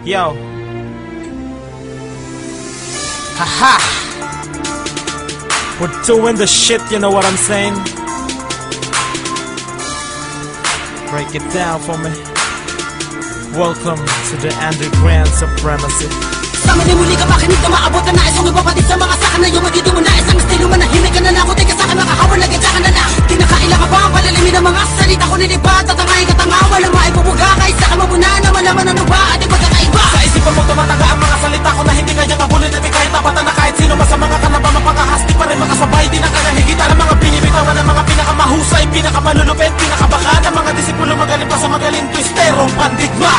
Yo. Haha. We're doing the shit, you know what I'm saying? Break it down for me. Welcome to the underground supremacy. Sa amin ay muli ka makinig na maabot na nais. Kung ipapatid sa mga saka na yung magiging mo nais. Ang estilo manahimik ka na lang. Kung di ka saka makahawal na gitsa ka na lang. Kinakaila ka ba ang palalimin ng mga salita ko nilipat. Tatangayin ka tanga, walang maibubuga. Kahit saka mamuna na malaman ano ba ating pagkakaiba. Sa isipan mo tumataga ang mga salita ko na hindi kaya kabulin. At kahit tapatan na kahit sino pa sa mga kanaba mapakahasti pa rin makasabay. Di na kaya higita ng mga binibitawan ng mga pinakamahusay, pinakamalulupit, pinakabaka ng mga disipulo magaling pa sa magaling twisterong pandigma.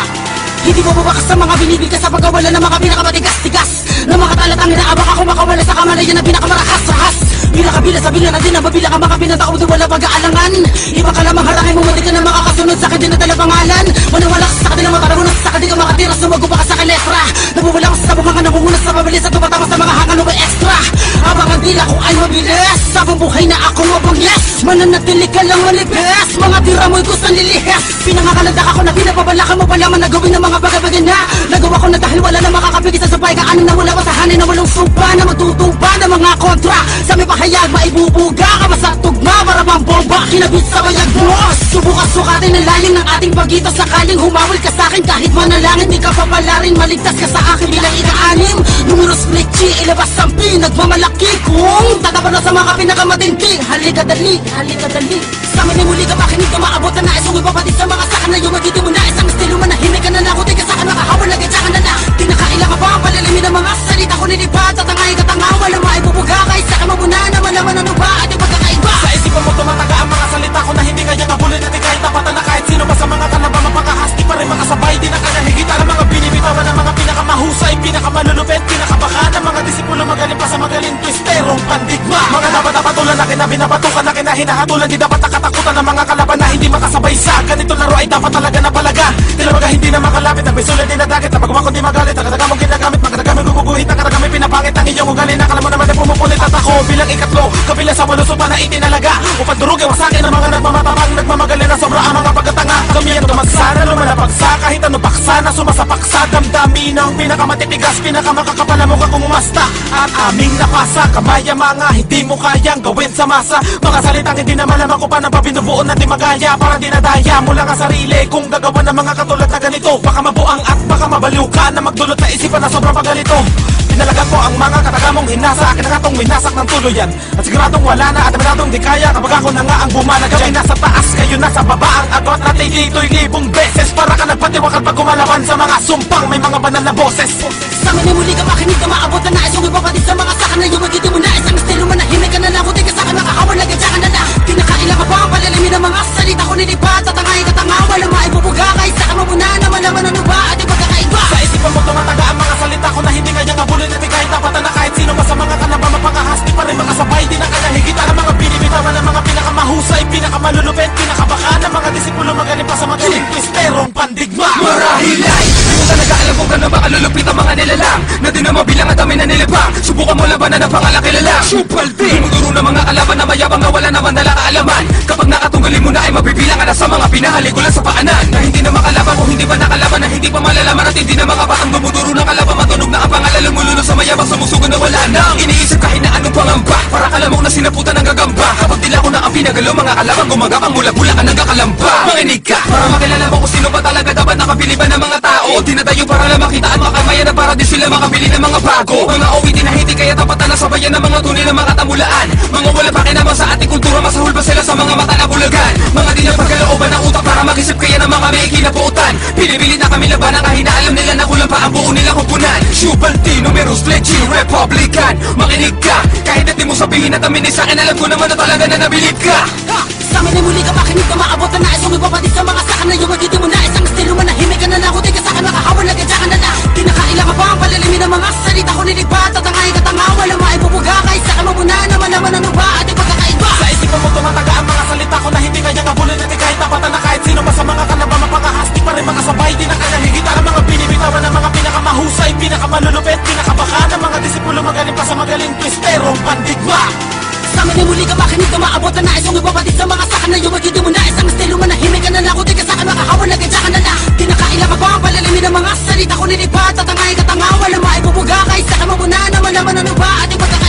Hindi mo babakas sa mga binibigkas sa pagkawala ng mga pinakamatigas-tigas ng mga talatang inaabak ako makawala sa kamalayan na pinakamarahas-rahas. Pinakabila sa bila na din ang babila ka mga pinatao doon wala pag-aalangan. Iba ka lamang harangin mo mati ka na makakasunod sa akin din na tala pangalan. Manawala ka sa akin ng matarabunan sa akin di ka makatira. Sumago pa ka sa akin letra. Nabuwala ko sa bunga ka nangungunas sa pabilis at tumatama sa mga hangan o may extra. Habang ang dila ko ay mabilis sabang buhay na ako mabangis. Mananatili ka lang manipis. Mga tira mo'y gustong lilihis. Pinangakalagdak ako na pinapabalakan mo pala man nagawin ng mga bagay-bagay na nagawa ko na dahil wala na makakapigil sa sabay kaanin na wala pasahanin na walang sumpa na magtutumpa ng mga kontra. Sa may pahayag maibubuga ka basta tugma para bang bomba kinabit sa bayag mo. Subukan sukatin ang lalim ng ating pagito sakaling humawal ka sa akin kahit manalangin di ka papalarin maligtas ka sa akin bilang ika-anim. Numero split G ilabas ang pinagmamalaki kung tatapan na sa mga pinakamatindi. Halika dali, halika dali. Sa amin ay muli ka makinig na maabot na nais. Kung ipapatid sa mga saka na yung magiging mo nais. Ang estilo manahimik ka na lang. Kung di ka saka makahawal na gitsa ka na lang. Tinakailan ka ba ang palalimin ng mga salita ko nilipat. Tatangayin ka tanga, walang maibubuga. Kahit saka mamuna na malaman ano ba ating pagkakaiba. Sa isipan mo tumataga ang mga salita ko na hindi kaya kabulin. At kahit tapatan na kahit sino pa sa mga kanaba mapakahasti pa rin makasabay. Di na kaya higita ng mga binibitawan ng mga pinakamahusay, pinakamalulupit, pinakabaka ng mga disipulo magaling pa sa magaling twisterong pandigma. Mga dapat napatulan na kinabinabatukan na kinahinahatulan. Di dapat nakatakutan ng mga kalaban na hindi makasabay sa ganito laro ay dapat talaga na palaga. Tilabaga hindi na makalapit ang bisulad din na dagat. Napagawa ko di magalit, nakadaga mong ginagamit. Magkadagamit guguguhit, nakadagamit pinapangit ang iyong ugali. Nakala mo naman na pumupulit at ako bilang ikatlo. Kabila sa walusot pa na itinalaga. Upang durugin wasakin ang mga nagmamatabang. Nagmamagaling na sobra ang mga pagkatanga. Gamiyan tumagsa na lumalapagsa. Kahit ano paksa na sumasapaksa. Damdami ng pinakamatitigas, pinakamakakapal na mukha kong umasta. At aming napasa, kamaya mga hindi mo kayang gawin sa masa. Mga salitang hindi na malaman ko pa na pabinubuo na di magaya. Parang dinadaya mo lang ang sarili. Kung gagawa ng mga katulad na ganito, baka mabuang at baka mabaliw ka na magdulot na isipan na sobrang pagalito. Pinalagan ko ang mga katagamong hinasa. Akin na nga tong minasak ng tuluyan. At siguradong wala na at aminadong di kaya. Kapag ako na nga ang bumanag. Kami nasa taas, kayo nasa baba. Ang agot natin dito'y libong beses. Para ka nagpatiwakal pag kumalaban sa mga sumpang may mga banal na boses. Sa amin ay muli ka makinig na maabot na nais. Kung ipapatid sa mga saka na yung magiging mo nais. Ang estilo manahimik ka na lang. Kung di ka saka makahawal na gitsa ka na lang. Tinakailan ka ba ang palalimin ng mga salita ko nilipat. Tatangayin ka tanga, walang maibubuga. Kahit saka mamuna na malaman ano ba ating pagkakaiba. Sa isipan mo tumataga ang mga salita ko na hindi kaya kabulin. At kahit tapatan na kahit sino pa sa mga kanaba mapakahasti pa rin makasabay. Di na kaya higita ng mga binibitawan ng mga pinakamahusay, pinakamalulupit, pinakabaka ng mga disipulo magaling pa sa magaling twisterong pandigma. Marahil ay di mo talaga alam kung gano'n makalulupit ang mga nilalang na di na mabilang at dami na nilibang. Subukan mo labanan ang pangalang kilalang Supaldi. Dumuduro ng mga kalaban na mayabang na wala naman dala kaalaman. Kapag nakatunggalin mo na ay mabibilang ka na sa mga pinahaligolan sa paanan. Na hindi na makalaban kung hindi pa nakalaban. Na hindi pa malalaman at hindi na makabatang dumuduro ng kalaban. Matunog na ang pangalan lumulunod sa mayabang sumusugo na wala nang iniisip kahit na anong pangamba. Para kalamok na sinaputan ng gagamba. Kapag dila ko na ang pinagalo mga kalaban gumagapang mula-bula ka nagakalamba. Makinig ka para makilala mo kung sino ba talaga dapat nakabili ba ng mga tao. Tinatayo para lang makita at makamaya na para di sila makabili ng mga bago. Mga awitin na hindi kaya tapatan na sabayan ng mga tunay na mga tamulaan. Mga wala pa kinamang sa ating kultura masahol ba sila sa mga mata na bulagan. Mga di na pagkalooban ng utak para mag-isip kaya ng mga may kinabutan. Pinipilit na kami labanan kahit na alam nila na kulang pa ang buo nilang hupunan. Shubalti, numeros, legit, Republican. Makinig ka, kahit na di mo sabihin at aminin sa'kin, alam ko naman na talaga na nabilib ka. Sa amin ay muli ka makinig ka maabot na nais kung ipapatid sa mga sakan na yung magiging mo nais. Ang estilo manahimik ka na lang, kung di ka sa'kin makahawan na gadya ka na lang. Di nakailang ka pa ang palalimin ng mga salita ko nilipat. Tatangay ka tanga, wala maibubuga kay sa'kin mabuna naman naman ano ba ating pagkakaiba. Sa isipan mo tumataga ang mga salita ko na hindi kanya kabulin at kahit tapatan na kahit sino pa sa mga kalaba mapakahasti pa rin makasabay. Di na kanya higita ang mga binibitawan ng mga pinakamahusay, pinakamalulupet, pinakabaka ng mga disipulo magaling pa sa magaling twisterong pandigma. Sa amin ay muli ka makinig ka maabot na nais kung ipapatid sa mga sakan na yung magiging mo nais. Ang estilo manahimik ka na lang, kung di ka sa'kin makahawan na gadya ka na lang. Di nakailang ka pa ang palalimin ng mga salita ko nilipat. Tatangay ka tanga, wala maibubuga kay sa'kin mabuna naman naman ano ba ating pagkakaiba.